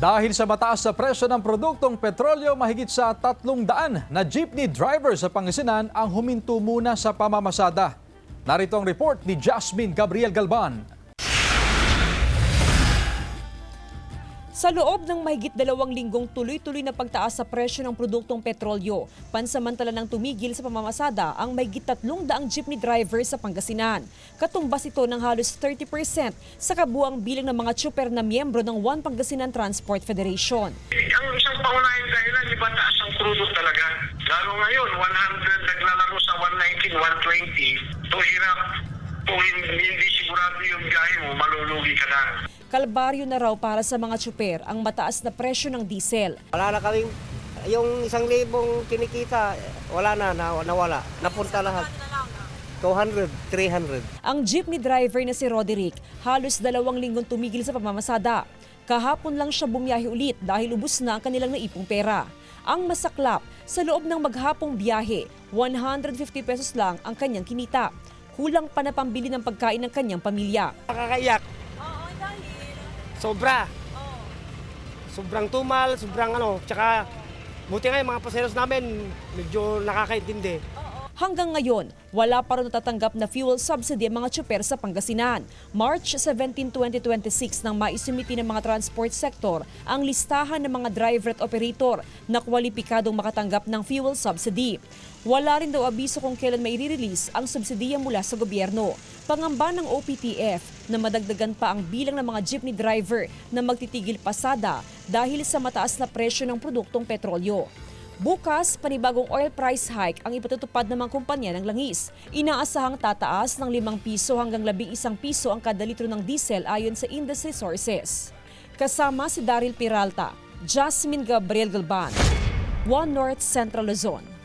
Dahil sa mataas sa presyo ng produktong petrolyo, mahigit sa 300 na jeepney driver sa Pangasinan ang huminto muna sa pamamasada. Narito ang report ni Jasmine Gabriel Galban. Sa loob ng mahigit 2 linggong tuloy-tuloy na pagtaas sa presyo ng produktong petrolyo, pansamantala nang tumigil sa pamamasada ang mahigit 300 jeepney driver sa Pangasinan. Katumbas ito ng halos 30% sa kabuang bilang ng mga tsuper na miyembro ng One Pangasinan Transport Federation. Ang isang pangunahing dahilan, iba taas ang crudo talaga. Lalo ngayon, 100 naglalaro sa 119, 120. Ito hirap. Kung hindi sigurado yung biyahe mo, malulugi ka na. Kalbaryo na raw para sa mga tsuper ang mataas na presyo ng diesel. Wala na kaming, yung 1,000 kinikita, wala na, nawala. Napunta lahat. 200, 300. Ang jeepney driver na si Roderick halos 2 linggong tumigil sa pamamasada. Kahapon lang siya bumiyahe ulit dahil ubos na ang kanilang naipong pera. Ang masaklap, sa loob ng maghapong biyahe, 150 pesos lang ang kanyang kinita. Kulang pa na pambili ng pagkain ng kanyang pamilya. Nakakaiyak. Sobra. Sobrang tumal, sobrang tsaka buti nga yung mga paseros namin medyo nakakaintindi. Hanggang ngayon, wala pa rin natatanggap na fuel subsidy ang mga tsuper sa Pangasinan. March 17, 2026 nang maisumiti ng mga transport sector ang listahan ng mga driver at operator na kwalipikadong makatanggap ng fuel subsidy. Wala rin daw abiso kung kailan may i-release ang subsidiya mula sa gobyerno. Pangamba ng OPTF na madagdagan pa ang bilang ng mga jeepney driver na magtitigil pasada dahil sa mataas na presyo ng produktong petrolyo. Bukas, panibagong oil price hike ang ipatutupad ng mga kumpanya ng langis. Inaasahang tataas ng 5 piso hanggang 11 piso ang kada litro ng diesel ayon sa industry sources. Kasama si Daryl Peralta, Jasmine Gabriel Galban, One North Central Luzon.